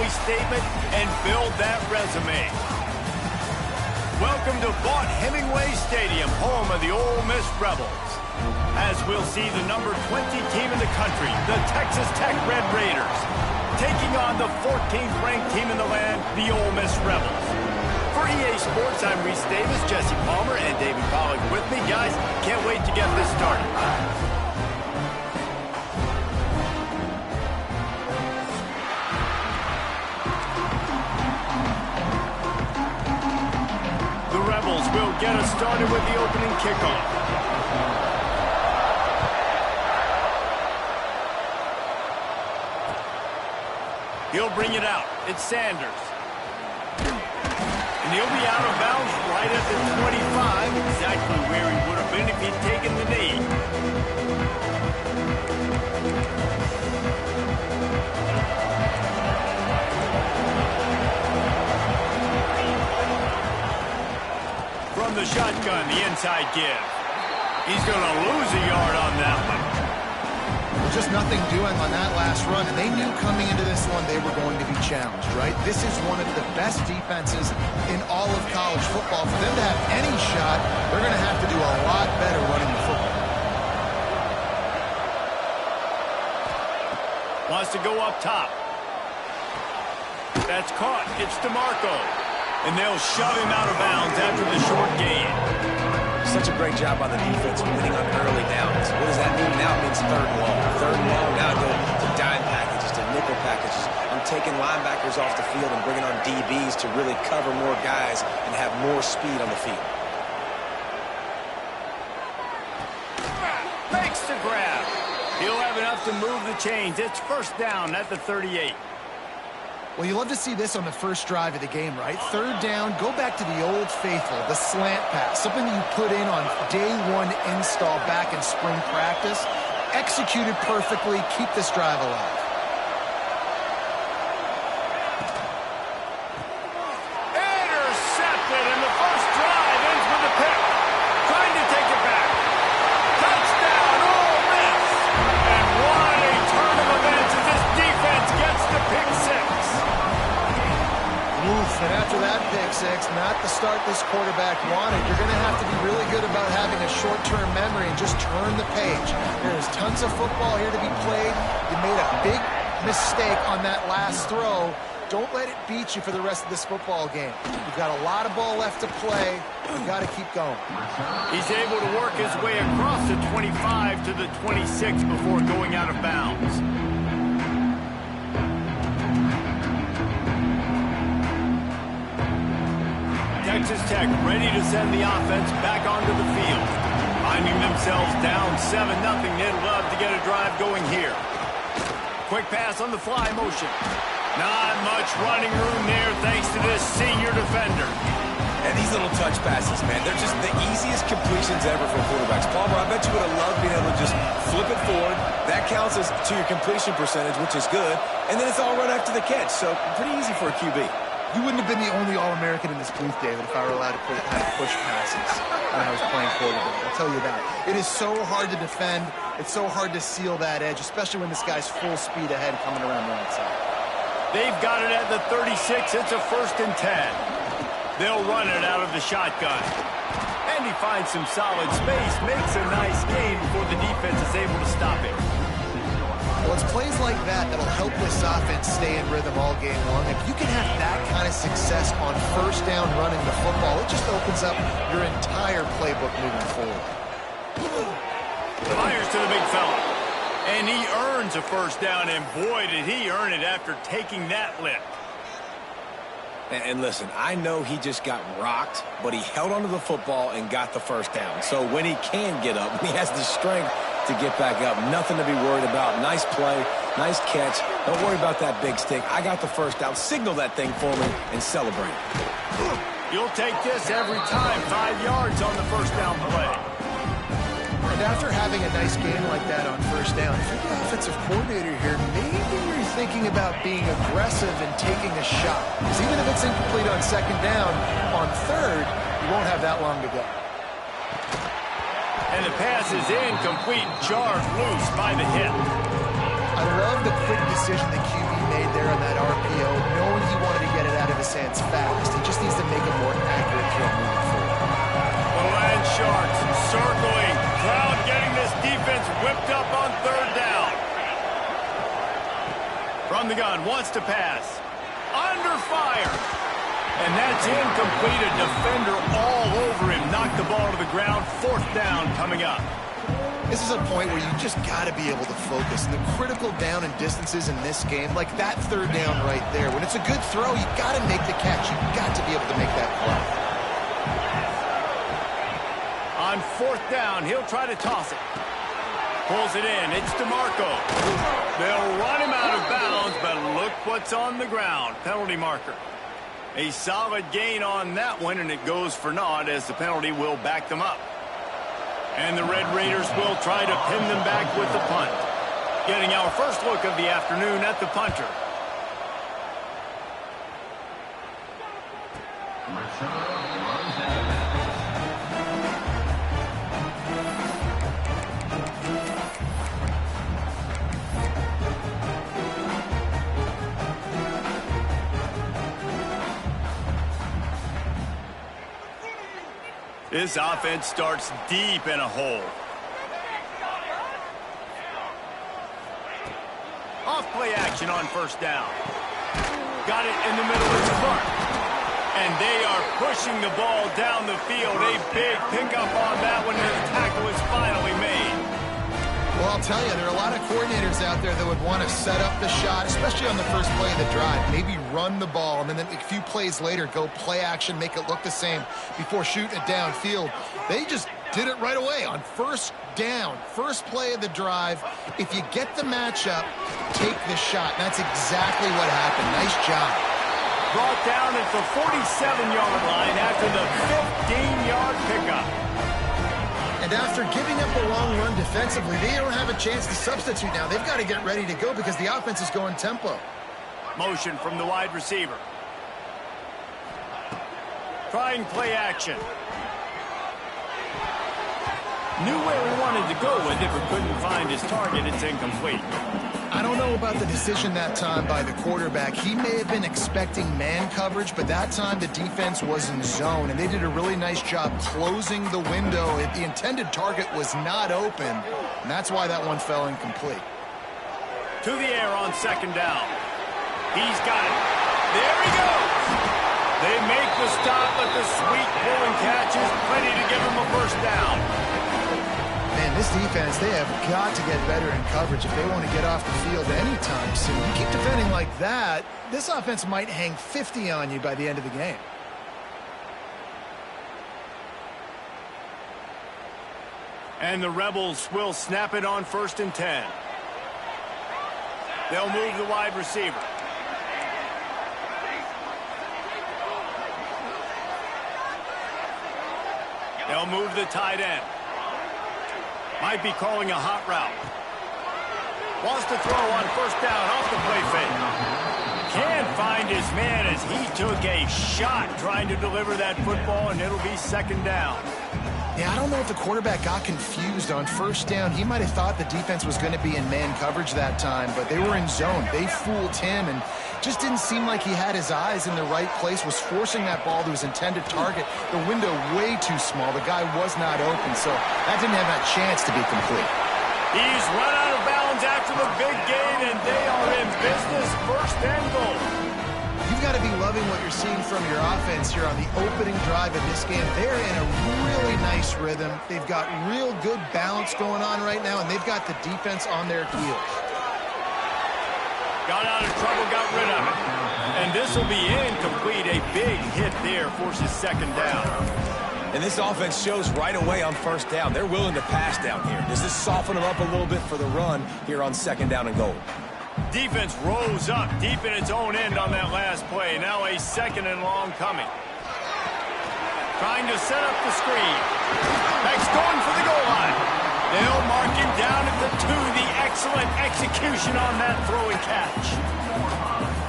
voice statement and build that resume. Welcome to Vaught-Hemingway Stadium, home of the Ole Miss Rebels. As we'll see the number 20 team in the country, the Texas Tech Red Raiders, taking on the 14th ranked team in the land, the Ole Miss Rebels. For EA Sports, I'm Reese Davis, Jesse Palmer, and David Pollack with me. Guys, can't wait to get this started. The Rebels will get us started with the opening kickoff. He'll bring it out. It's Sanders. And he'll be out of bounds right at the 25, exactly where he would have been if he'd taken the knee. From the shotgun, the inside give. He's going to lose a yard on that one. Just nothing doing on that last run, and they knew coming into this one they were going to be challenged, right? This is one of the best defenses in all of college football. For them to have any shot, they're going to have to do a lot better running the football. Wants to go up top. That's caught. It's DeMarco. And they'll shove him out of bounds after the short gain. Such a great job on the defense winning on early downs. What does that mean now? It means third and long. Third and long, now go to dime packages, to nickel packages. I'm taking linebackers off the field and bringing on DBs to really cover more guys and have more speed on the field. Makes the grab. He'll have enough to move the chains. It's first down at the 38. Well, you love to see this on the first drive of the game, right? Third down, go back to the old faithful, the slant pass, something that you put in on day one install back in spring practice. Executed perfectly, keep this drive alive. Intercepted, and the first drive ends with a pick. Trying to take it back. Touchdown, Ole Miss! And what a turn of events as this defense gets the pick six. Oof, and after that pick six, not the start this quarterback wanted. You're going to have to be really good about having a short-term memory and just turn the page. There's tons of football here to be played. You made a big mistake on that last throw. Don't let it beat you for the rest of this football game. You've got a lot of ball left to play. You've got to keep going. He's able to work his way across the 25 to the 26 before going out of bounds. Texas Tech ready to send the offense back onto the field. Finding themselves down 7-0, they'd love to get a drive going here. Quick pass on the fly motion. Not much running room there thanks to this senior defender. And these little touch passes, man, they're just the easiest completions ever for quarterbacks. Palmer, I bet you would have loved being able to just flip it forward. That counts as to your completion percentage, which is good. And then it's all right after the catch, so pretty easy for a QB. You wouldn't have been the only All-American in this booth, David, if I were allowed to push passes when I was playing quarterback. I'll tell you that. It is so hard to defend. It's so hard to seal that edge, especially when this guy's full speed ahead coming around the outside. They've got it at the 36. It's a 1st and 10. They'll run it out of the shotgun. And he finds some solid space, makes a nice gain before the defense is able to stop it. Well, it's plays like that that'll help this offense stay in rhythm all game long. If you can have that kind of success on first down running the football, it just opens up your entire playbook moving forward. Fires to the big fella. And he earns a first down, and boy, did he earn it after taking that lift. And listen, I know he just got rocked, but he held onto the football and got the first down. So when he can get up, he has the strength to get back up. Nothing to be worried about. Nice play, nice catch. Don't worry about that big stick. I got the first down. Signal that thing for me and celebrate. You'll take this every time. 5 yards on the first down play. And after having a nice game like that on first down, if you're the offensive coordinator here, maybe you're thinking about being aggressive and taking a shot. Because even if it's incomplete on second down, on third, you won't have that long to go. And the pass is incomplete, jarred loose by the hit. I love the quick decision the QB made there on that RPO, From the gun, wants to pass. Under fire. And that's incomplete. A defender all over him. Knocked the ball to the ground. 4th down coming up. This is a point where you just got to be able to focus. And the critical down and distances in this game, like that 3rd down right there, when it's a good throw, you got to make the catch. You got to be able to make that play. On 4th down, he'll try to toss it. Pulls it in. It's DeMarco. They'll run him out of bounds, but look what's on the ground. Penalty marker. A solid gain on that one, and it goes for naught as the penalty will back them up. And the Red Raiders will try to pin them back with the punt. Getting our first look of the afternoon at the punter. This offense starts deep in a hole. Off play action on 1st down. Got it in the middle of the front. And they are pushing the ball down the field. A big pickup on that one, and the tackle is finally made. Well, I'll tell you, there are a lot of coordinators out there that would want to set up the shot, especially on the first play of the drive. Maybe run the ball, and then a few plays later, go play action, make it look the same before shooting it downfield. They just did it right away on 1st down. First play of the drive. If you get the matchup, take the shot. And that's exactly what happened. Nice job. Brought down at the 47-yard line after the 15-yard pickup. And after giving up a long run defensively, they don't have a chance to substitute now. They've got to get ready to go because the offense is going tempo. Motion from the wide receiver. Trying play action. Knew where he wanted to go with it, but couldn't find his target. It's incomplete. I don't know about the decision that time by the quarterback. He may have been expecting man coverage, but that time the defense was in zone, and they did a really nice job closing the window. The intended target was not open, and that's why that one fell incomplete. To the air on 2nd down. He's got it. There he goes. They make the stop, but the sweet pulling catch is plenty to give him a 1st down. Man, this defense, they have got to get better in coverage if they want to get off the field anytime soon. You keep defending like that, this offense might hang 50 on you by the end of the game. And the Rebels will snap it on 1st and 10. They'll move the wide receiver. They'll move the tight end. Might be calling a hot route. Wants to throw on 1st down off the play fake. Can't find his man as he took a shot trying to deliver that football, and it'll be 2nd down. Yeah, I don't know if the quarterback got confused on 1st down. He might have thought the defense was going to be in man coverage that time, but they were in zone. They fooled him and just didn't seem like he had his eyes in the right place, was forcing that ball to his intended target. The window way too small. The guy was not open, so that didn't have a chance to be complete. He's run out of bounds after the big gain, and they are in business. 1st and goal. You've got to be loving what you're seeing from your offense here on the opening drive of this game. They're in a really nice rhythm. They've got real good balance going on right now, and they've got the defense on their heels. Got out of trouble, got rid of it. And this will be incomplete. A big hit there forces 2nd down. And this offense shows right away on 1st down. They're willing to pass down here. Does this soften them up a little bit for the run here on 2nd down and goal? Defense rose up deep in its own end on that last play. Now a 2nd and long coming. Trying to set up the screen. Beck's going for the goal line. They'll mark him down at the 2. The excellent execution on that throw and catch.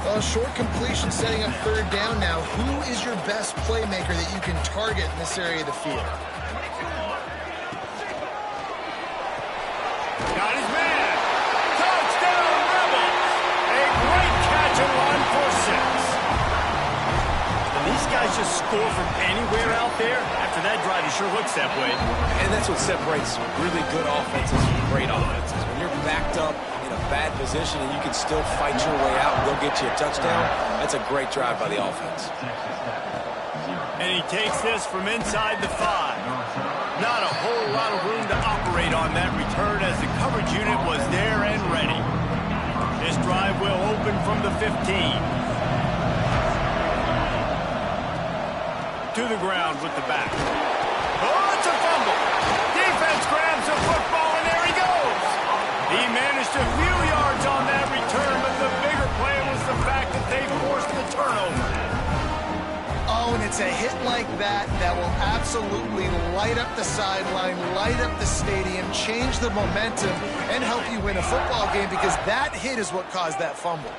Well, short completion setting up 3rd down now. Who is your best playmaker that you can target in this area of the field? Got his man. Touchdown, Rebels. A great catch and run for 6. And these guys just score from anywhere out there? After that drive, it sure looks that way. And that's what separates really good offenses from great offenses. When you're backed up in a bad position and you can still fight your way out and go get you a touchdown, that's a great drive by the offense. And he takes this from inside the 5. Not a whole lot of room to operate on that return as the coverage unit was there and ready. This drive will open from the 15. To the ground with the back. Oh, it's a fumble. Defense grabs the football, and there he goes. He managed a few yards on that return, but the bigger play was the fact that they forced the turnover. Oh, and it's a hit like that that will absolutely light up the sideline, light up the stadium, change the momentum, and help you win a football game because that hit is what caused that fumble.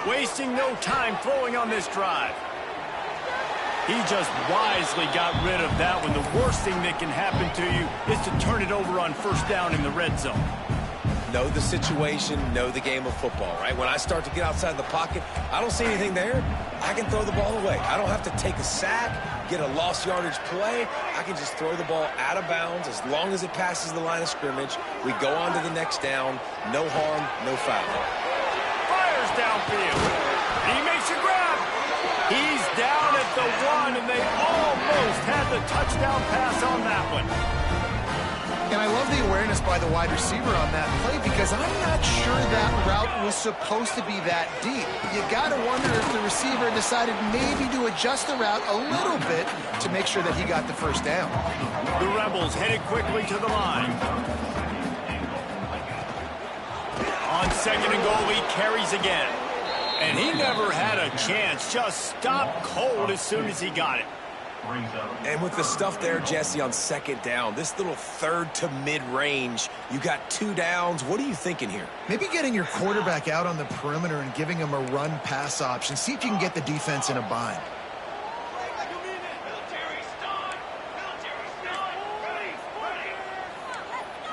Wasting no time throwing on this drive. He just wisely got rid of that one. The worst thing that can happen to you is to turn it over on first down in the red zone. Know the situation, know the game of football, right? When I start to get outside the pocket, I don't see anything there. I can throw the ball away. I don't have to take a sack, get a lost yardage play. I can just throw the ball out of bounds as long as it passes the line of scrimmage. We go on to the next down. No harm, no foul. Fires downfield. He makes a grab. He's down at the 1, and they almost had the touchdown pass on that one. And I love the awareness by the wide receiver on that play because I'm not sure that route was supposed to be that deep. You got to wonder if the receiver decided maybe to adjust the route a little bit to make sure that he got the first down. The Rebels headed quickly to the line. On 2nd and goal, he carries again. And he never had a chance. Just stopped cold as soon as he got it. And with the stuff there, Jesse, on 2nd down, this little 3rd to mid-range, you got 2 downs. What are you thinking here? Maybe getting your quarterback out on the perimeter and giving him a run-pass option. See if you can get the defense in a bind.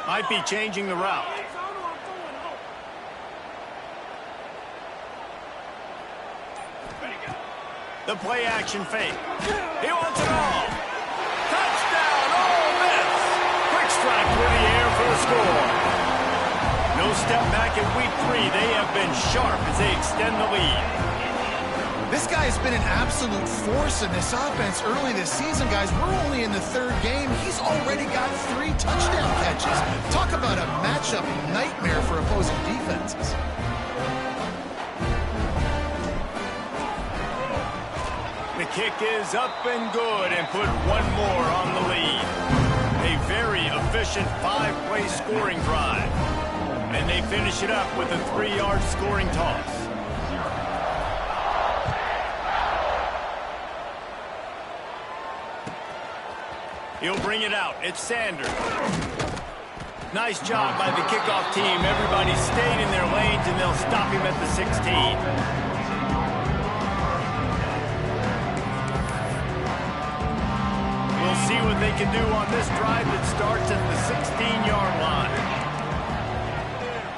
Might be changing the route. The play-action fake. He wants it all. Touchdown, Ole Miss. Quick strike through the air for the score. No step back in week 3. They have been sharp as they extend the lead. This guy has been an absolute force in this offense early this season, guys. We're only in the 3rd game. He's already got 3 touchdown catches. Talk about a matchup nightmare for opposing defenses. The kick is up and good and put 1 more on the lead. A very efficient 5-play scoring drive. And they finish it up with a 3-yard scoring toss. He'll bring it out. It's Sanders. Nice job by the kickoff team. Everybody stayed in their lanes, and they'll stop him at the 16. We'll see what they can do on this drive that starts at the 16-yard line.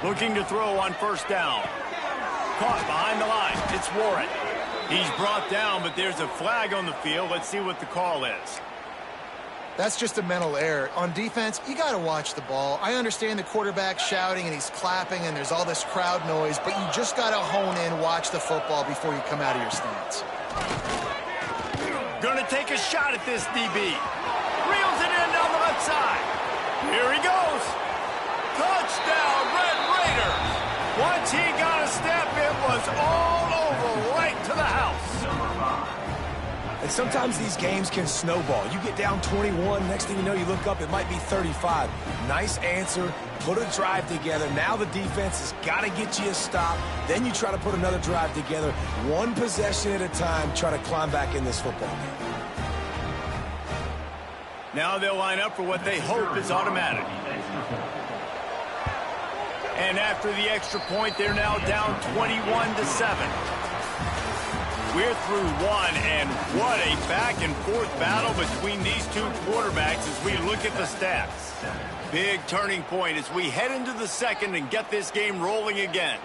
Looking to throw on first down. Caught behind the line. It's Warren. He's brought down, but there's a flag on the field. Let's see what the call is. That's just a mental error. On defense, you got to watch the ball. I understand the quarterback shouting and he's clapping and there's all this crowd noise, but you just got to hone in, watch the football before you come out of your stance. Gonna take a shot at this DB. Reels it in down the left side. Here he goes. Touchdown, Red Raiders. Once he got a step, it was all over right to the house. And sometimes these games can snowball. You get down 21, next thing you know, you look up, it might be 35. Nice answer, put a drive together. Now the defense has got to get you a stop. Then you try to put another drive together. 1 possession at a time, try to climb back in this football game. Now they'll line up for what they hope is automatic. And after the extra point, they're now down 21-7. We're through 1, and what a back-and-forth battle between these 2 quarterbacks as we look at the stats. Big turning point as we head into the 2nd and get this game rolling again.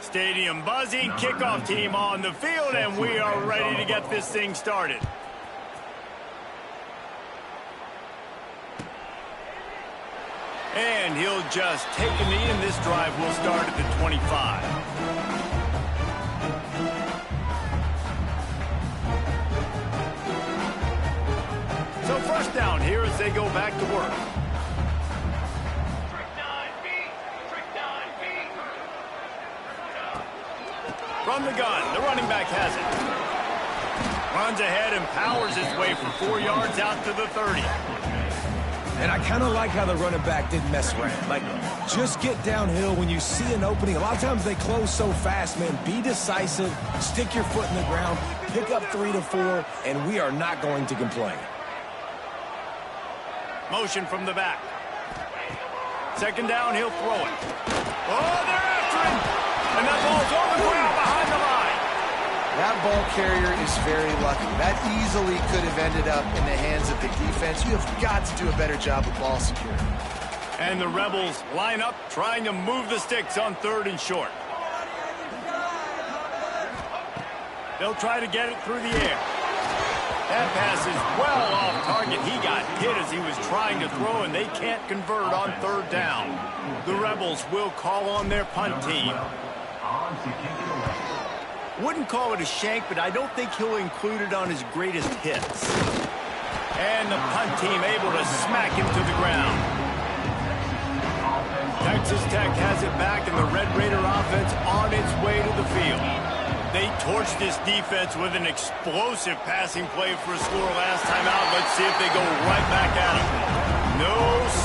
Stadium buzzing, kickoff team on the field, and we are ready to get this thing started. And he'll just take a knee, and this drive will start at the 25. So first down here as they go back to work. From the gun, the running back has it. Runs ahead and powers his way for 4 yards out to the 30. And I kind of like how the running back didn't mess around. Like, just get downhill when you see an opening. A lot of times they close so fast, man. Be decisive, stick your foot in the ground, pick up 3 to 4, and we are not going to complain. Motion from the back. Second down, he'll throw it. Oh, they're after him! And that ball's on the ground behind the line. That ball carrier is very lucky. That easily could have ended up in the hands of the defense. You have got to do a better job with ball security. And the Rebels line up, trying to move the sticks on 3rd and short. They'll try to get it through the air. That pass is well off target. He got hit as he was trying to throw, and they can't convert on 3rd down. The Rebels will call on their punt team. Wouldn't call it a shank, but I don't think he'll include it on his greatest hits. And the punt team able to smack him to the ground. Texas Tech has it back, and the Red Raider offense on its way to the field. They torched this defense with an explosive passing play for a score last time out. Let's see if they go right back at him. No,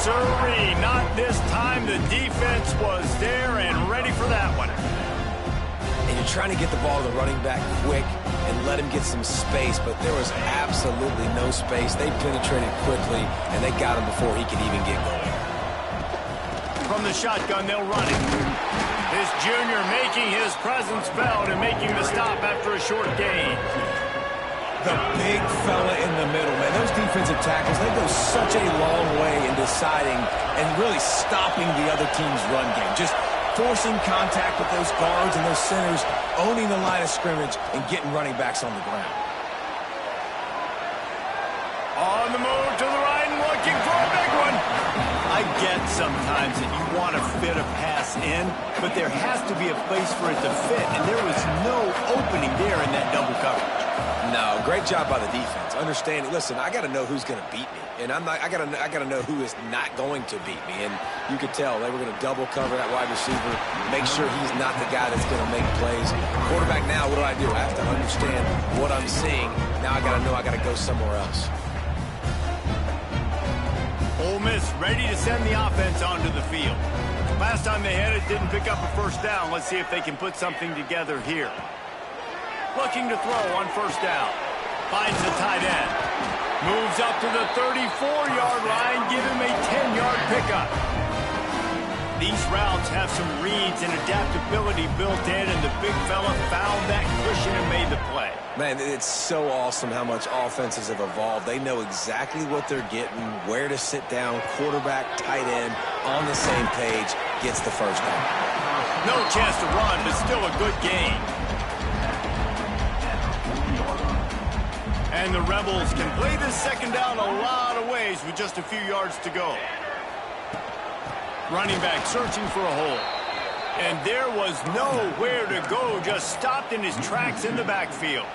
sirree, not this time. The defense was there and ready for that one. And you're trying to get the ball to the running back quick and let him get some space, but there was absolutely no space. They penetrated quickly, and they got him before he could even get going. From the shotgun, they'll run it. This junior making his presence felt and making the stop after a short gain. The big fella in the middle, man. Those defensive tackles, they go such a long way in deciding and really stopping the other team's run game. Just forcing contact with those guards and those centers, owning the line of scrimmage, and getting running backs on the ground. On the move to the right and looking for a big one. I get sometimes that you want to fit a pass in, but there has to be a place for it to fit, and there was no opening there in that double coverage. No, great job by the defense. Understanding, listen, I got to know who's going to beat me, and I got to know who is not going to beat me. And you could tell they were going to double cover that wide receiver, make sure he's not the guy that's going to make plays. Quarterback now, what do? I have to understand what I'm seeing. Now I got to know I got to go somewhere else. Ole Miss ready to send the offense onto the field. Last time they had it, didn't pick up a first down. Let's see if they can put something together here. Looking to throw on first down. Finds the tight end. Moves up to the 34-yard line. Give him a 10-yard pickup. These routes have some reads and adaptability built in, and the big fella found that cushion and made the play. Man, it's so awesome how much offenses have evolved. They know exactly what they're getting, where to sit down, quarterback, tight end, on the same page, gets the first down. No chance to run, but still a good gain. And the Rebels can play this second down a lot of ways with just a few yards to go. Running back searching for a hole. And there was nowhere to go, just stopped in his tracks in the backfield.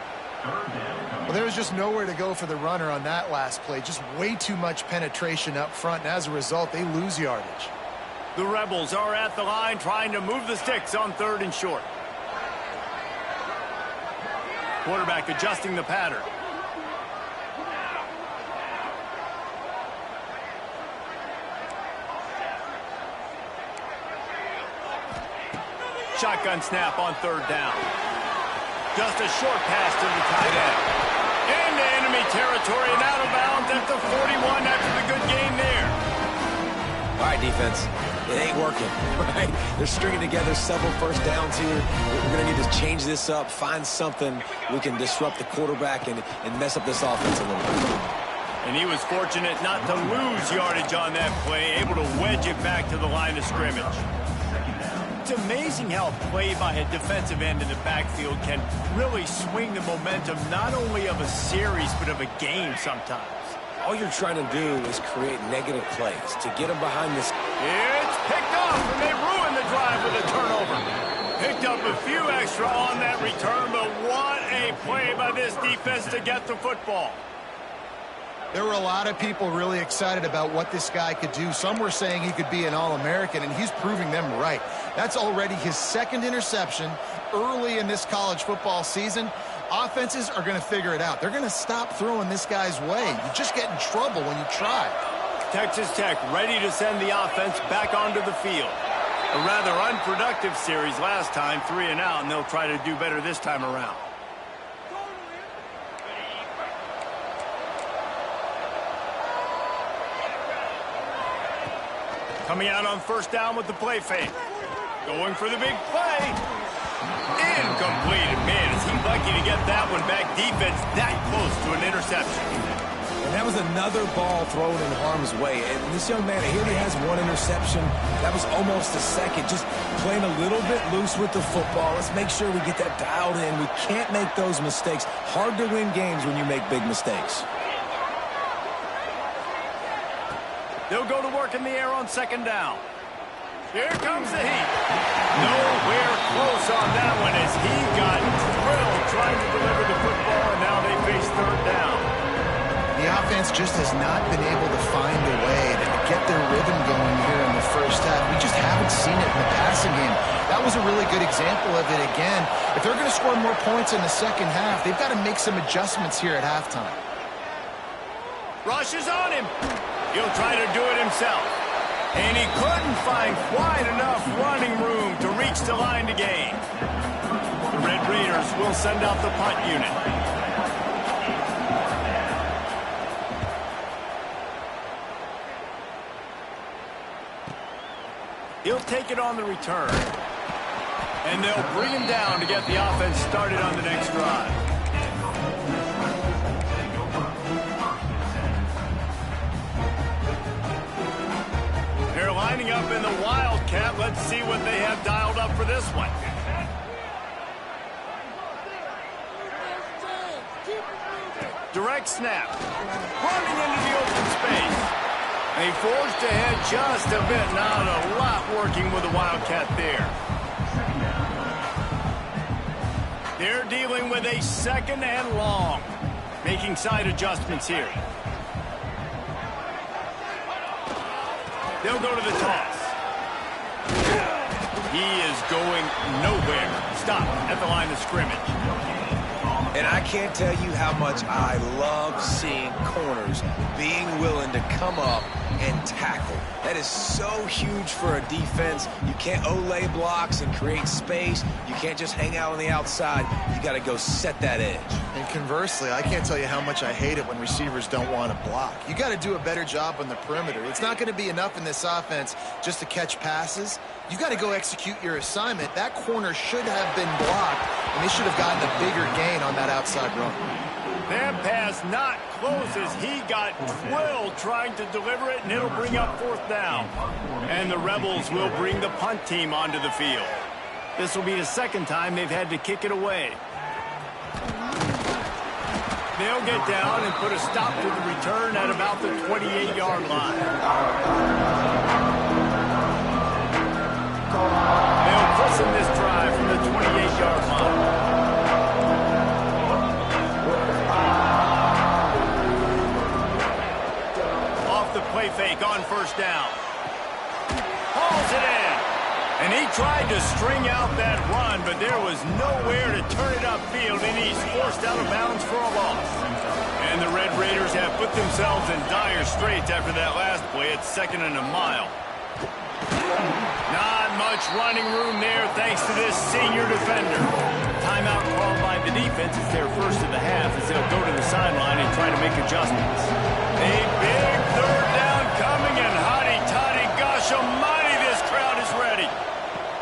Well, there was just nowhere to go for the runner on that last play. Just way too much penetration up front, and as a result, they lose yardage. The Rebels are at the line trying to move the sticks on 3rd and short. Quarterback adjusting the pattern. Shotgun snap on 3rd down. Just a short pass to the tight end. Into enemy territory and out of bounds at the 41 after the good game there. All right, defense. It ain't working, right? They're stringing together several first downs here. We're going to need to change this up, find something we can disrupt the quarterback and mess up this offense a little bit. And he was fortunate not to lose yardage on that play, able to wedge it back to the line of scrimmage. It's amazing how play by a defensive end in the backfield can really swing the momentum not only of a series but of a game sometimes. All you're trying to do is create negative plays to get them behind this. It's picked off, and they ruin the drive with a turnover. Picked up a few extra on that return, but what a play by this defense to get the football. There were a lot of people really excited about what this guy could do. Some were saying he could be an All-American, and he's proving them right. That's already his second interception early in this college football season. Offenses are going to figure it out. They're going to stop throwing this guy's way. You just get in trouble when you try. Texas Tech ready to send the offense back onto the field. A rather unproductive series last time, 3 and out, and they'll try to do better this time around. Coming out on first down with the play fake. Going for the big play. Incomplete. Man, is he lucky to get that one back. Defense that close to an interception. And that was another ball thrown in harm's way. And this young man, here he has one interception. That was almost a second. Just playing a little bit loose with the football. Let's make sure we get that dialed in. We can't make those mistakes. Hard to win games when you make big mistakes. They'll go to work in the air on second down. Here comes the heat. Nowhere close on that one as he got drilled trying to deliver the football, and now they face third down. The offense just has not been able to find a way to get their rhythm going here in the first half. We just haven't seen it in the passing game. That was a really good example of it again. If they're going to score more points in the second half, they've got to make some adjustments here at halftime. Rush is on him. He'll try to do it himself. And he couldn't find quite enough running room to reach the line to gain. The Red Raiders will send out the punt unit. He'll take it on the return. And they'll bring him down to get the offense started on the next drive. They're lining up in the Wildcat. Let's see what they have dialed up for this one. Direct snap. Running into the open space. They forged ahead just a bit. Not a lot working with the Wildcat there. They're dealing with a second and long. Making side adjustments here. They'll go to the toss. He is going nowhere. Stop at the line of scrimmage. And I can't tell you how much I love seeing corners being willing to come up and tackle. That is so huge for a defense. You can't Olay blocks and create space. You can't just hang out on the outside. You got to go set that edge. And conversely, I can't tell you how much I hate it when receivers don't want to block. You got to do a better job on the perimeter. It's not going to be enough in this offense just to catch passes. You got to go execute your assignment. That corner should have been blocked, and they should have gotten a bigger gain on that outside run. That pass not close as he got drilled trying to deliver it, and it'll bring up fourth down. And the Rebels will bring the punt team onto the field. This will be the second time they've had to kick it away. They'll get down and put a stop to the return at about the 28-yard line. They'll christen this drive from the 28-yard line. Off the play fake on first down. Hauls it in. And he tried to string out that run, but there was nowhere to turn it upfield, and he's forced out of bounds for a loss. And the Red Raiders have put themselves in dire straits after that last play at 2nd and a mile. Not much running room there thanks to this senior defender. Timeout called by the defense. It's their first of the half as they'll go to the sideline and try to make adjustments. A big third down coming, and hotty-toddy, gosh almighty, this crowd is ready.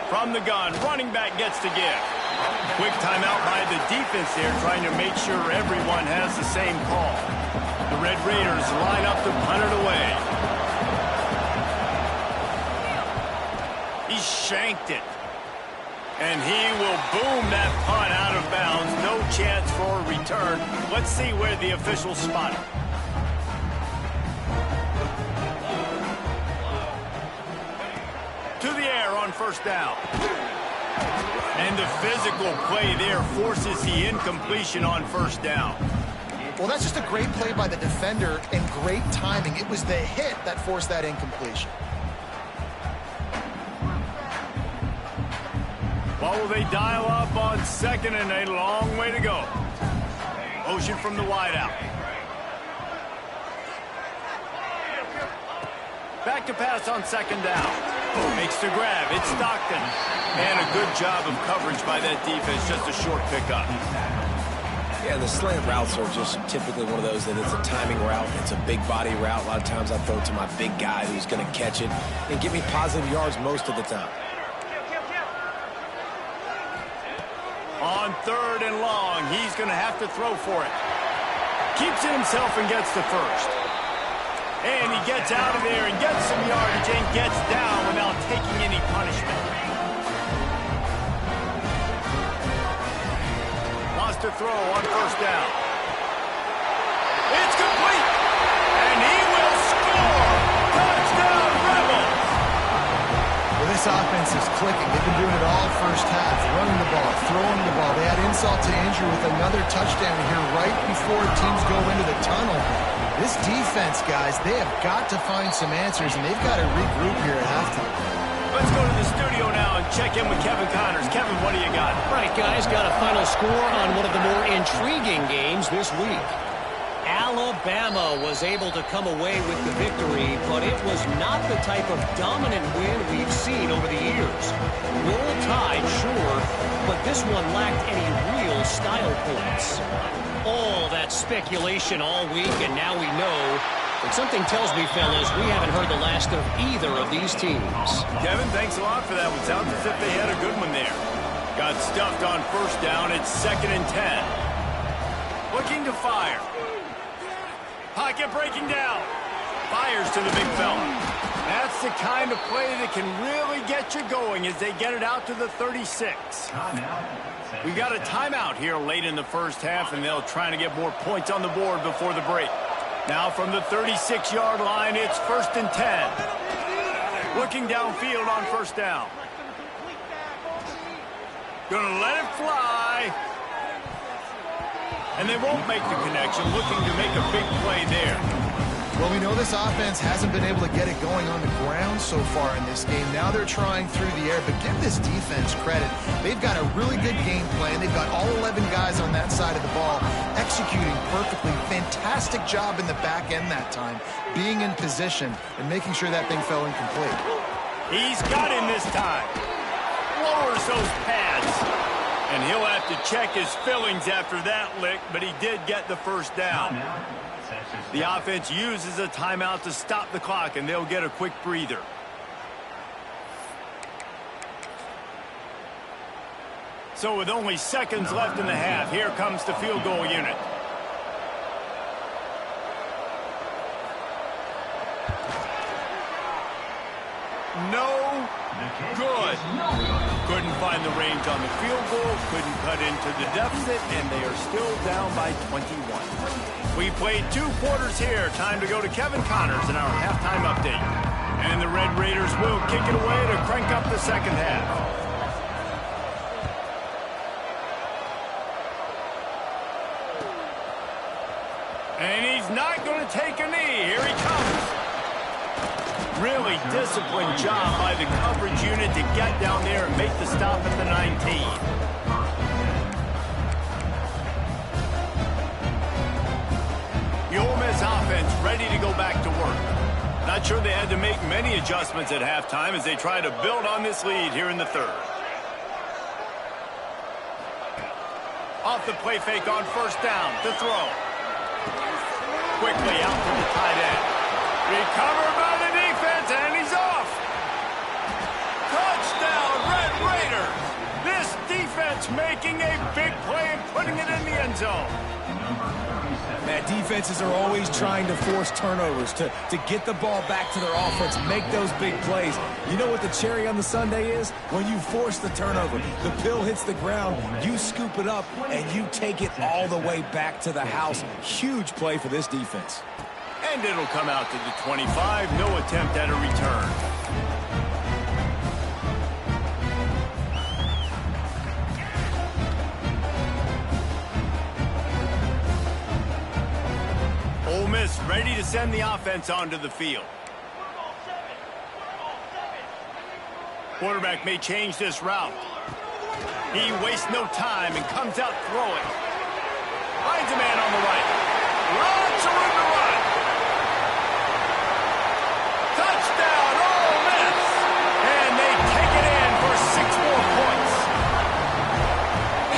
From the gun, running back gets to give. Quick timeout by the defense there, trying to make sure everyone has the same call. The Red Raiders line up to punt it away. He shanked it. And he will boom that punt out of bounds. No chance for a return. Let's see where the officials spot it. To the air on first down. And the physical play there forces the incompletion on first down. Well, that's just a great play by the defender and great timing. It was the hit that forced that incompletion. Well, will they dial up on second and a long way to go? Motion from the wideout. Back to pass on second down. Makes the grab. It's Stockton. And a good job of coverage by that defense. Just a short pickup. Yeah, the slant routes are just typically one of those that it's a timing route. It's a big body route. A lot of times I throw it to my big guy who's going to catch it and give me positive yards most of the time. On third and long, he's going to have to throw for it. Keeps it himself and gets the first. And he gets out of there and gets some yardage and gets down without taking any punishment. Lost to throw on first down. It's complete. And he will score. Touchdown, Rebels. Well, this offense is clicking. They've been doing it all first half. Running the ball, throwing the ball. They had insult to injury with another touchdown here right before teams go into the tunnel. This defense, guys, they have got to find some answers, and they've got to regroup here at halftime. Let's go to the studio now and check in with Kevin Connors. Kevin, what do you got? All right, guys, got a final score on one of the more intriguing games this week. Alabama was able to come away with the victory, but it was not the type of dominant win we've seen over the years. Roll Tide, sure, but this one lacked any real style points. All that speculation all week, and now we know. But something tells me, fellas, we haven't heard the last of either of these teams. Kevin, thanks a lot for that one. Sounds as if they had a good one there. Got stuffed on first down. It's 2nd and 10. Looking to fire. Pocket breaking down. Fires to the big fella. That's the kind of play that can really get you going as they get it out to the 36. We got a timeout here late in the first half, and they'll try to get more points on the board before the break. Now from the 36-yard line, it's 1st and 10. Looking downfield on first down. Gonna let it fly. And they won't make the connection, looking to make a big play there. Well, we know this offense hasn't been able to get it going on the ground so far in this game. Now they're trying through the air, but give this defense credit. They've got a really good game plan. They've got all 11 guys on that side of the ball executing perfectly. Fantastic job in the back end that time, being in position and making sure that thing fell incomplete. He's got him this time. Lowers those pads. And he'll have to check his fillings after that lick, but he did get the first down. The offense uses a timeout to stop the clock, and they'll get a quick breather. So with only seconds left in the half, here comes the field goal unit. No good. Couldn't find the range on the field goal, couldn't cut into the deficit, and they are still down by 21. We played 2 quarters here. Time to go to Kevin Connors in our halftime update. And the Red Raiders will kick it away to crank up the second half. And he's not going to take a knee. Here he comes. Really disciplined job by the coverage unit to get down there and make the stop at the 19. The Ole Miss offense ready to go back to work. Not sure they had to make many adjustments at halftime as they try to build on this lead here in the third. Off the play fake on first down to throw. Quickly out to the tight end. Recovered by the defense, and he's off. Touchdown, Red Raiders. This defense making a big play and putting it in the end zone. That Defenses are always trying to force turnovers, to get the ball back to their offense, make those big plays. You know what the cherry on the sundae is? When you force the turnover, the pill hits the ground, you scoop it up, and you take it all the way back to the house. Huge play for this defense. And it'll come out to the 25. No attempt at a return. Ole Miss ready to send the offense onto the field. Quarterback may change this route. He wastes no time and comes out throwing. Finds a man on the right. Lots of room to run. Touchdown, Ole Miss! And they take it in for 6 more points.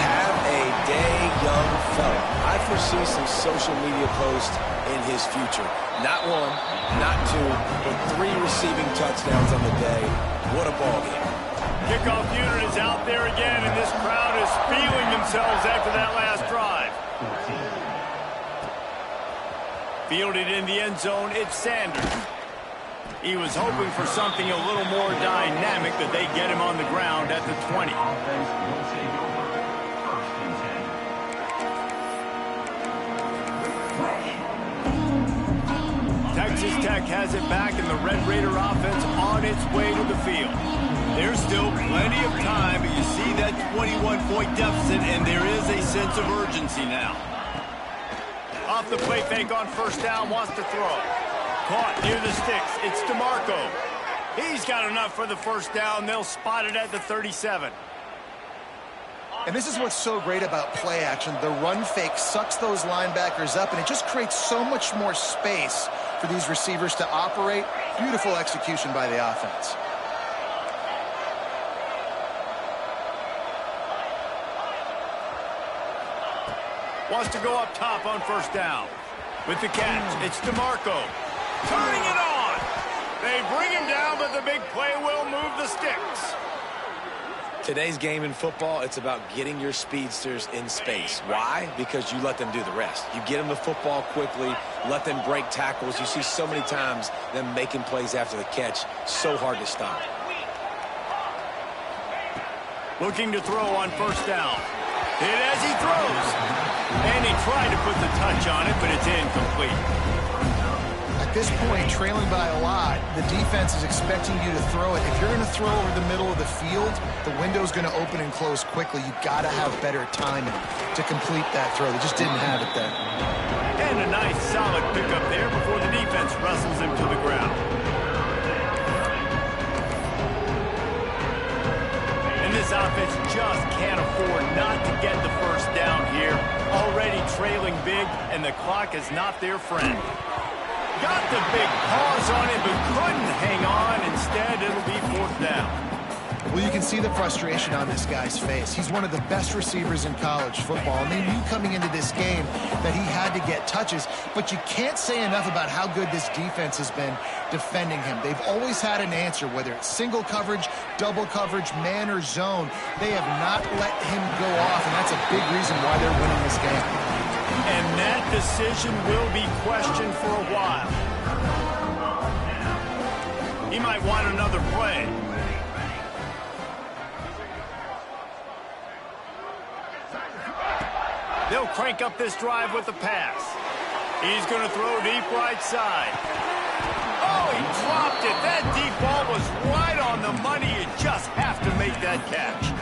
Have a day, young fella. I foresee some social media posts in his future. Not 1, not 2, but 3 receiving touchdowns on the day. What a ball game. Kickoff unit is out there again, and this crowd is feeling themselves after that last drive. Fielded in the end zone, it's Sanders. He was hoping for something a little more dynamic, that they get him on the ground at the 20. Texas Tech has it back, and the Red Raider offense on its way to the field. There's still plenty of time, but you see that 21-point deficit, and there is a sense of urgency now. Off the play fake on first down, wants to throw. Caught near the sticks. It's DeMarco. He's got enough for the first down. They'll spot it at the 37. And this is what's so great about play action. The run fake sucks those linebackers up, and it just creates so much more space for these receivers to operate. Beautiful execution by the offense. Wants to go up top on first down. With the catch, it's DeMarco. Turning it on. They bring him down, but the big play will move the sticks. Today's game in football, it's about getting your speedsters in space. Why? Because you let them do the rest. You get them the football quickly, let them break tackles. You see so many times them making plays after the catch. So hard to stop. Looking to throw on first down. Hit as he throws. And he tried to put the touch on it, but it's incomplete. At this point, trailing by a lot, the defense is expecting you to throw it. If you're going to throw over the middle of the field, the window's going to open and close quickly. You've got to have better timing to complete that throw. They just didn't have it there. And a nice, solid pickup there before the defense wrestles him to the ground. And this offense just can't afford not to get the first down here. Already trailing big, and the clock is not their friend. Got the big pause on it, but couldn't hang on. Instead, it'll be 4th down. Well, you can see the frustration on this guy's face. He's one of the best receivers in college football, and they knew coming into this game that he had to get touches, but you can't say enough about how good this defense has been defending him. They've always had an answer, whether it's single coverage, double coverage, man or zone. They have not let him go off, and that's a big reason why they're winning this game. And that decision will be questioned for a while. He might want another play. They'll crank up this drive with the pass. He's going to throw deep right side. Oh, he dropped it. That deep ball was right on the money. You just have to make that catch.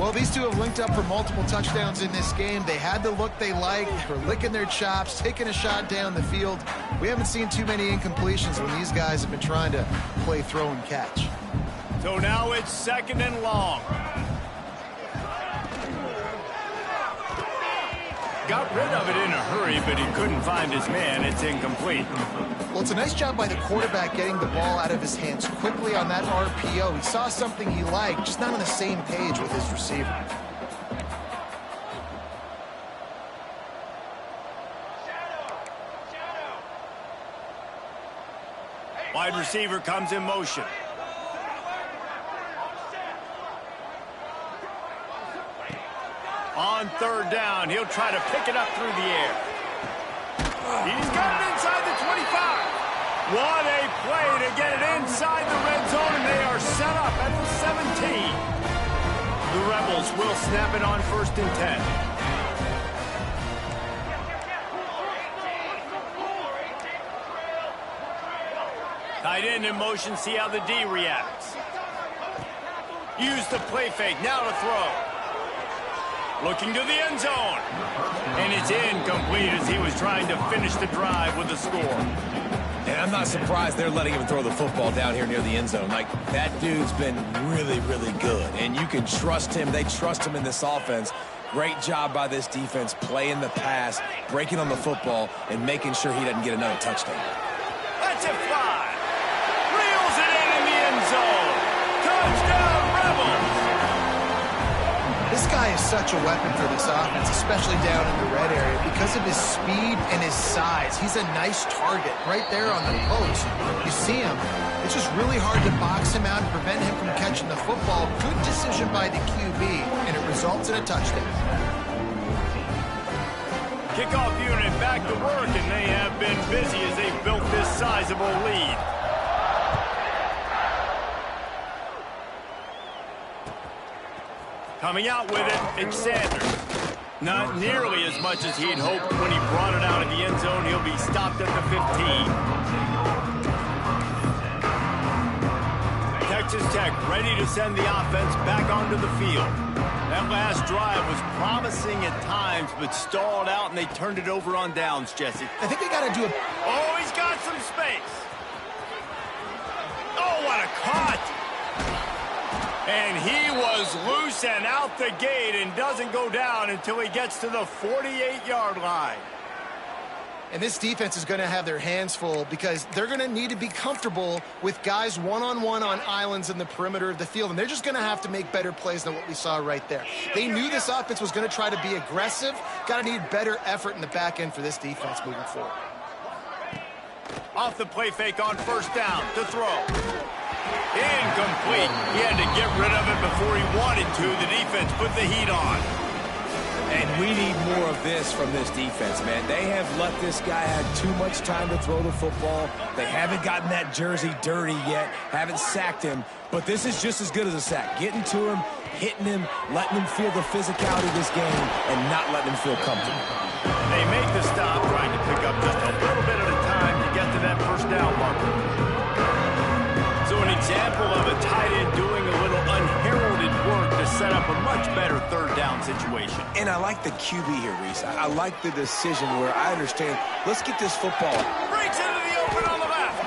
Well, these two have linked up for multiple touchdowns in this game. They had the look they liked. They're licking their chops, taking a shot down the field. We haven't seen too many incompletions when these guys have been trying to play throw and catch. So now it's 2nd and long. Got rid of it in a hurry, but he couldn't find his man. It's incomplete. Well, it's a nice job by the quarterback getting the ball out of his hands quickly on that RPO. He saw something he liked, just not on the same page with his receiver. Wide receiver comes in motion. On 3rd down, he'll try to pick it up through the air. He's got it inside the 25. What a play to get it inside the red zone, and they are set up at the 17. The Rebels will snap it on 1st and 10. Tight end in motion, see how the D reacts. Use the play fake, now to throw. Looking to the end zone. And it's incomplete as he was trying to finish the drive with a score. And I'm not surprised they're letting him throw the football down here near the end zone. Like, that dude's been really, really good. And you can trust him. They trust him in this offense. Great job by this defense playing the pass, breaking on the football, and making sure he doesn't get another touchdown. Let's it fly. Reels it in the end zone. Touchdown, Rebels. This guy is such a weapon for this offense, especially down in the red area. Because of his speed and his size, he's a nice target right there on the post. You see him. It's just really hard to box him out and prevent him from catching the football. Good decision by the QB, and it results in a touchdown. Kickoff unit back to work, and they have been busy as they've built this sizable lead. Coming out with it, it's Sanders. Not nearly as much as he'd hoped when he brought it out of the end zone. He'll be stopped at the 15. Texas Tech ready to send the offense back onto the field. That last drive was promising at times, but stalled out, and they turned it over on downs, Jesse. I think they got to do it. Oh, he's got some space. Oh, what a cut. And he was loose and out the gate and doesn't go down until he gets to the 48-yard line. And this defense is going to have their hands full because they're going to need to be comfortable with guys one-on-one on islands in the perimeter of the field. And they're just going to have to make better plays than what we saw right there. They knew this offense was going to try to be aggressive. Got to need better effort in the back end for this defense moving forward. Off the play fake on 1st down to throw. Incomplete. He had to get rid of it before he wanted to. The defense put the heat on. And we need more of this from this defense, man. They have let this guy have too much time to throw the football. They haven't gotten that jersey dirty yet, haven't sacked him. But this is just as good as a sack. Getting to him, hitting him, letting him feel the physicality of this game, and not letting him feel comfortable. They make the stop, trying to pick up just a little bit at a time to get to that 1st down marker. So an example of a tight end doing a little unheralded work to set up a much better 3rd down situation. And I like the QB here, Reese. I like the decision where I understand, let's get this football. Breaks into the open on the left.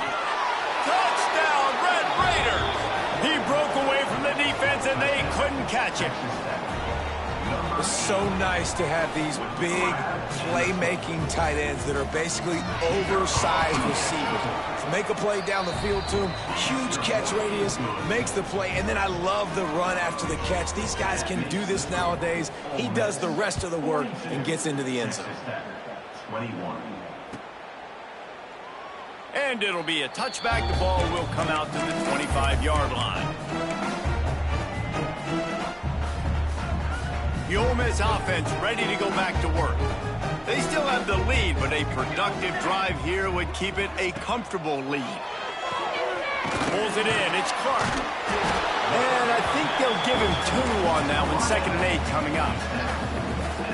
Touchdown, Red Raiders. He broke away from the defense and they couldn't catch it. It's so nice to have these big playmaking tight ends that are basically oversized receivers. So make a play down the field to him, huge catch radius, makes the play, and then I love the run after the catch. These guys can do this nowadays. He does the rest of the work and gets into the end zone. And it'll be a touchback. The ball will come out to the 25-yard line. The Ole Miss offense ready to go back to work. They still have the lead, but a productive drive here would keep it a comfortable lead. Pulls it in. It's Clark. And I think they'll give him 2 on that one. 2nd and 8 coming up.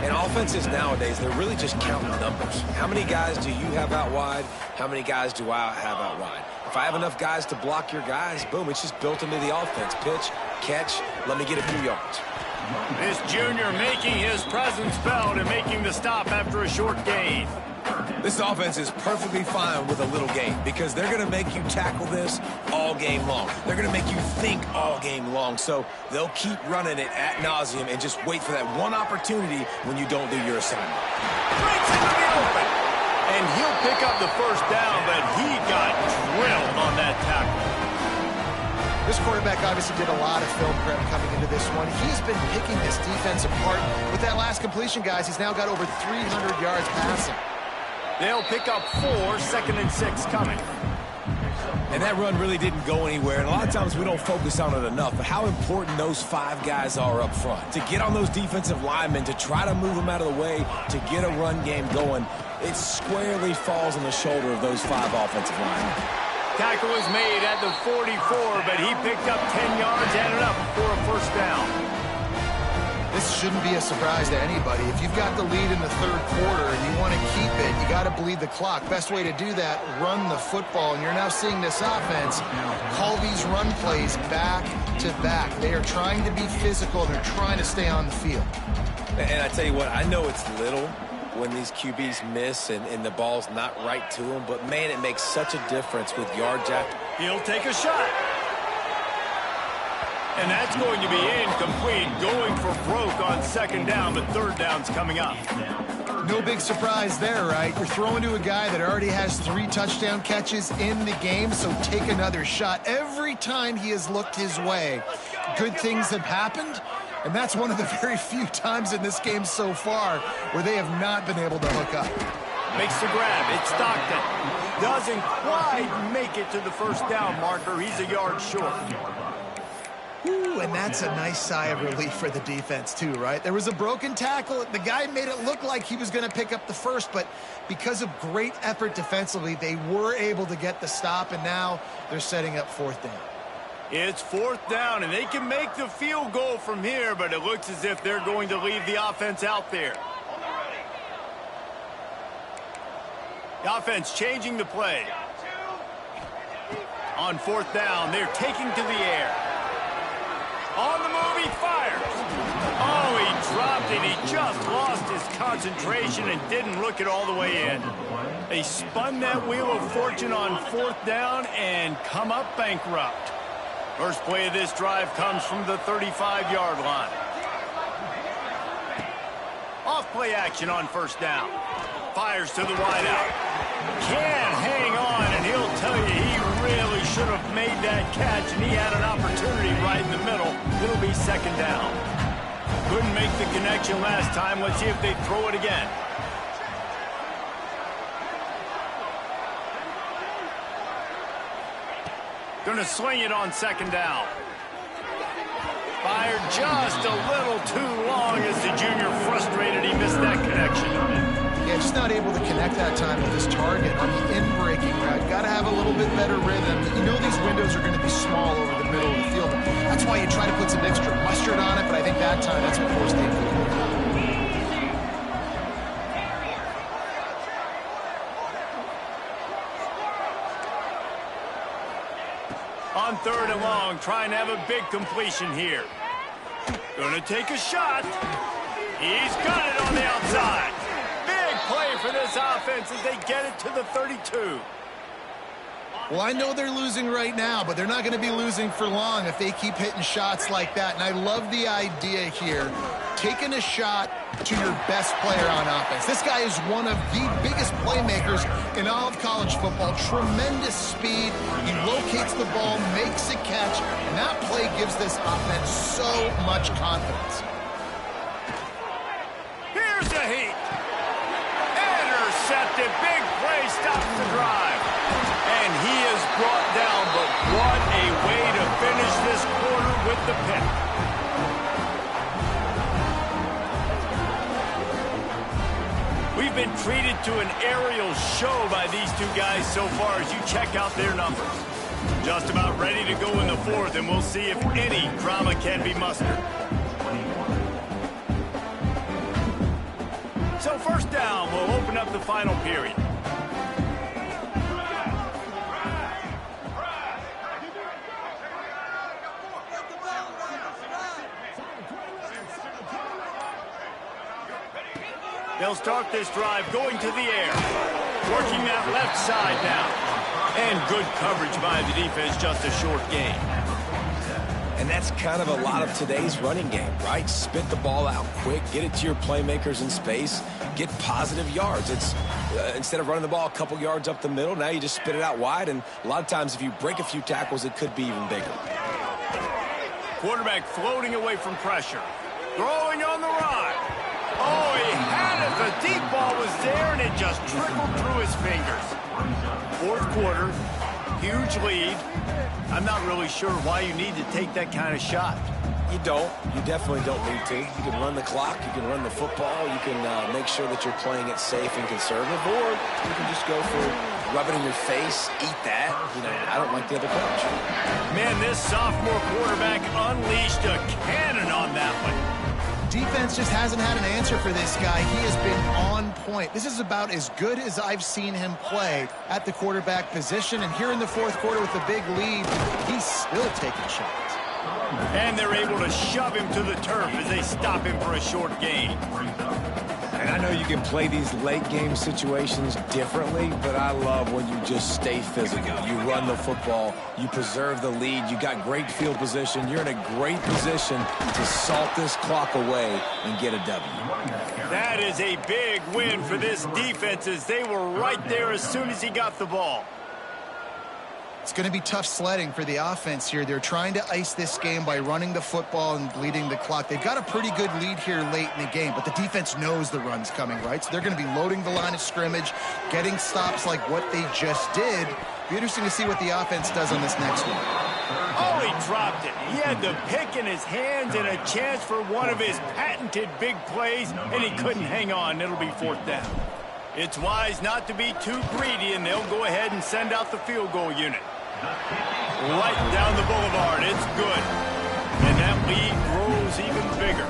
And offenses nowadays, they're really just counting numbers. How many guys do you have out wide? How many guys do I have out wide? If I have enough guys to block your guys, boom, it's just built into the offense. Pitch, catch, let me get a few yards. This junior making his presence felt and making the stop after a short gain. This offense is perfectly fine with a little gain because they're going to make you tackle this all game long. They're going to make you think all game long. So they'll keep running it ad nauseum and just wait for that one opportunity when you don't do your assignment. Breaks into the open. And he'll pick up the 1st down, but he got drilled on that tackle. This quarterback obviously did a lot of film prep coming into this one. He's been picking this defense apart. With that last completion, guys, he's now got over 300 yards passing. They'll pick up 4, 2nd and 6 coming. And that run really didn't go anywhere. And a lot of times we don't focus on it enough, but how important those 5 guys are up front. To get on those defensive linemen, to try to move them out of the way, to get a run game going. it squarely falls on the shoulder of those 5 offensive linemen. Tackle was made at the 44, but he picked up 10 yards, ended up for a first down. This shouldn't be a surprise to anybody. If you've got the lead in the third quarter and you want to keep it, you got to bleed the clock. Best way to do that, run the football. And you're now seeing this offense call these run plays back to back. They are trying to be physical. They're trying to stay on the field. And I tell you what, I know it's little when these QBs miss and the ball's not right to them, but man, it makes such a difference with yards after. He'll take a shot. And that's going to be incomplete, going for broke on second down, but third down's coming up. No big surprise there, right? You're throwing to a guy that already has 3 touchdown catches in the game, so take another shot. Every time he has looked his way, good things have happened, and that's one of the very few times in this game so far where they have not been able to hook up. Makes the grab. It's Stockton. Doesn't quite make it to the first down marker. He's a yard short. Ooh, and that's a nice sigh of relief for the defense too, right? There was a broken tackle. The guy made it look like he was going to pick up the first, but because of great effort defensively, they were able to get the stop, and now they're setting up fourth down. It's fourth down, and they can make the field goal from here, but it looks as if they're going to leave the offense out there. The offense changing the play. On fourth down, they're taking to the air. On the move, he fires. Oh, he dropped it. He just lost his concentration and didn't look it all the way in. They spun that wheel of fortune on fourth down and come up bankrupt. First play of this drive comes from the 35-yard line. Off play action on first down. Fires to the wideout. Can't hang on, and he'll tell you he really should have made that catch, and he had an opportunity right in the middle. It'll be second down. Couldn't make the connection last time. Let's see if they throw it again. Gonna swing it on second down. Fired just a little too long as the junior frustrated. He missed that connection. Yeah, just not able to connect that time with his target on the in-breaking route. Got to have a little bit better rhythm. You know these windows are going to be small over the middle of the field. That's why you try to put some extra mustard on it, but I think that time that's what forced the infield. On third and long, trying to have a big completion here. Gonna take a shot. He's got it on the outside. Big play for this offense as they get it to the 32. Well, I know they're losing right now, but they're not going to be losing for long if they keep hitting shots like that. And I love the idea here, taking a shot to your best player on offense. This guy is one of the biggest playmakers in all of college football. Tremendous speed. He locates the ball, makes a catch, and that play gives this offense so much confidence. Here's the heat. Intercepted. Big play stops the drive. And he is brought down, but what a way to finish this quarter with the pick. We've been treated to an aerial show by these two guys so far as you check out their numbers. Just about ready to go in the fourth, and we'll see if any drama can be mustered. So first down, we'll open up the final period. They'll start this drive going to the air. Working that left side now. And good coverage by the defense, just a short gain. And that's kind of a lot of today's running game, right? Spit the ball out quick, get it to your playmakers in space, get positive yards. It's instead of running the ball a couple yards up the middle, now you just spit it out wide, and a lot of times if you break a few tackles, it could be even bigger. Quarterback floating away from pressure. Throwing on the run. Oh, he had it. The deep ball was there, and it just trickled through his fingers. Fourth quarter, huge lead. I'm not really sure why you need to take that kind of shot. You don't. You definitely don't need to. You can run the clock. You can run the football. You can make sure that you're playing it safe and conservative. Or you can just go for rub it in your face, eat that. You know, I don't like the other coach. Man, this sophomore quarterback unleashed a cannon on that one. Defense just hasn't had an answer for this guy. He has been on point. This is about as good as I've seen him play at the quarterback position. And here in the fourth quarter with a big lead, he's still taking shots. And they're able to shove him to the turf as they stop him for a short gain. And I know you can play these late game situations differently, but I love when you just stay physical. You run the football, you preserve the lead, you got great field position, you're in a great position to salt this clock away and get a W. That is a big win for this defense as they were right there as soon as he got the ball. It's going to be tough sledding for the offense here. They're trying to ice this game by running the football and bleeding the clock. They've got a pretty good lead here late in the game, but the defense knows the run's coming, right? So they're going to be loading the line of scrimmage, getting stops like what they just did. Be interesting to see what the offense does on this next one. Oh, he dropped it. He had the pick in his hands and a chance for one of his patented big plays, and he couldn't hang on. It'll be fourth down. It's wise not to be too greedy, and they'll go ahead and send out the field goal unit. Right down the boulevard. It's good. And that lead grows even bigger.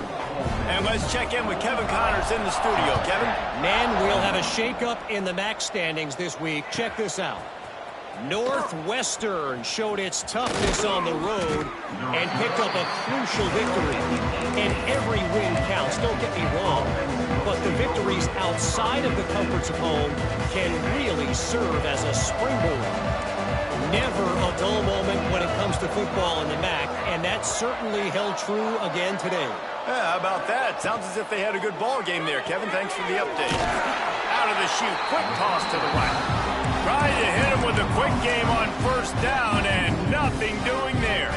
And let's check in with Kevin Connors in the studio. Kevin? Man, we'll have a shakeup in the MAC standings this week. Check this out. Northwestern showed its toughness on the road and picked up a crucial victory. And every win counts, don't get me wrong, but the victories outside of the comforts of home can really serve as a springboard. Never a dull moment when it comes to football in the MAC, and that certainly held true again today. Yeah, how about that? Sounds as if they had a good ball game there, Kevin. Thanks for the update. Out of the chute, quick toss to the right. Tried to hit him with a quick game on first down, and nothing doing there.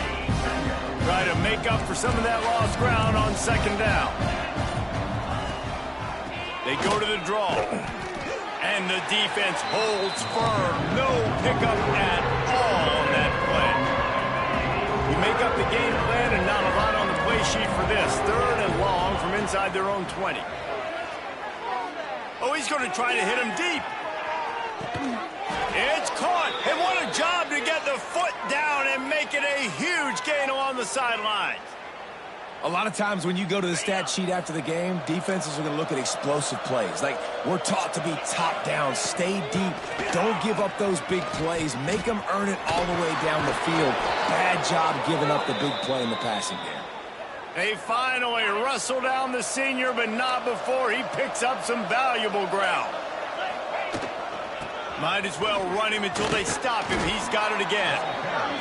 Try to make up for some of that lost ground on second down. They go to the draw. And the defense holds firm. No pickup at all on that play. You make up the game plan and not a lot on the play sheet for this. Third and long from inside their own 20. Oh, he's going to try to hit him deep. It's caught. And what a job to get the foot down and make it a huge gain along the sidelines. A lot of times when you go to the stat sheet after the game, defenses are going to look at explosive plays. Like, we're taught to be top down, stay deep, don't give up those big plays, make them earn it all the way down the field. Bad job giving up the big play in the passing game. They finally wrestle down the senior, but not before he picks up some valuable ground. Might as well run him until they stop him. He's got it again.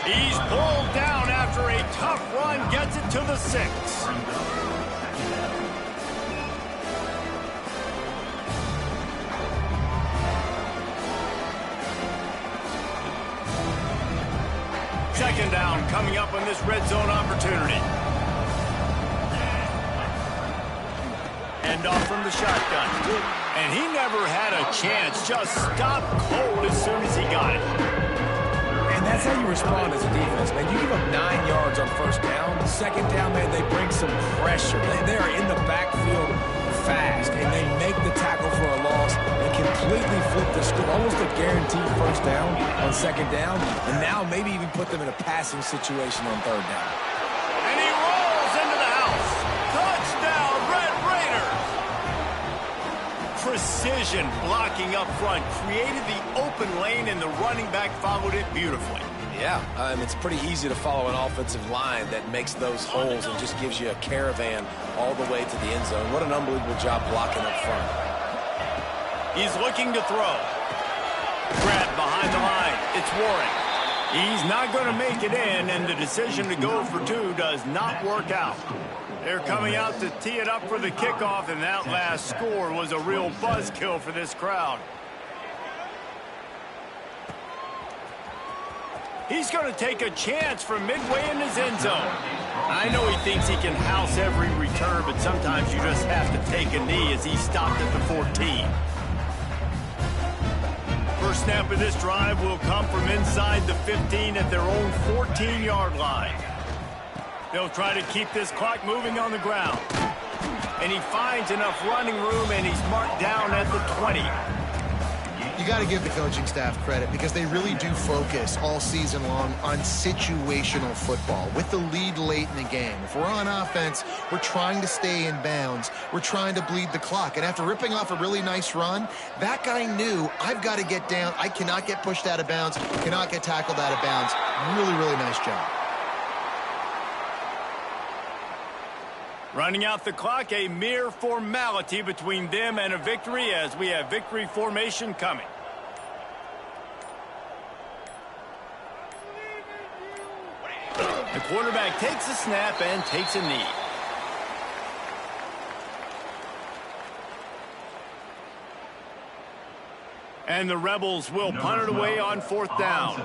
He's pulled down after a tough run, gets it to the 6. Second down coming up on this red zone opportunity. Hand off from the shotgun. And he never had a chance. Just stopped cold as soon as he got it. And that's how you respond as a defense, man. You give up 9 yards on first down. Second down, man, they bring some pressure. They are in the backfield fast, and they make the tackle for a loss and completely flip the script. Almost a guaranteed first down on second down, and now maybe even put them in a passing situation on third down. And he rolls into the house. Touchdown, Red Raiders. Precision blocking up front created the open lane, and the running back followed it beautifully. Yeah, it's pretty easy to follow an offensive line that makes those holes and just gives you a caravan all the way to the end zone. What an unbelievable job blocking up front. He's looking to throw. Grabbed behind the line. It's Warren. He's not going to make it in, and the decision to go for 2 does not work out. They're coming out to tee it up for the kickoff, and that last score was a real buzzkill for this crowd. He's going to take a chance from midway in his end zone. I know he thinks he can house every return, but sometimes you just have to take a knee as he stopped at the 14. First snap of this drive will come from inside the 15 at their own 14-yard line. They'll try to keep this clock moving on the ground. And he finds enough running room, and he's marked down at the 20. You got to give the coaching staff credit because they really do focus all season long on situational football with the lead late in the game. If we're on offense, we're trying to stay in bounds. We're trying to bleed the clock. And after ripping off a really nice run, that guy knew, I've got to get down. I cannot get pushed out of bounds, cannot get tackled out of bounds. Really, really nice job. Running out the clock, a mere formality between them and a victory as we have victory formation coming. The quarterback takes a snap and takes a knee. And the Rebels will punt it away on 4th down.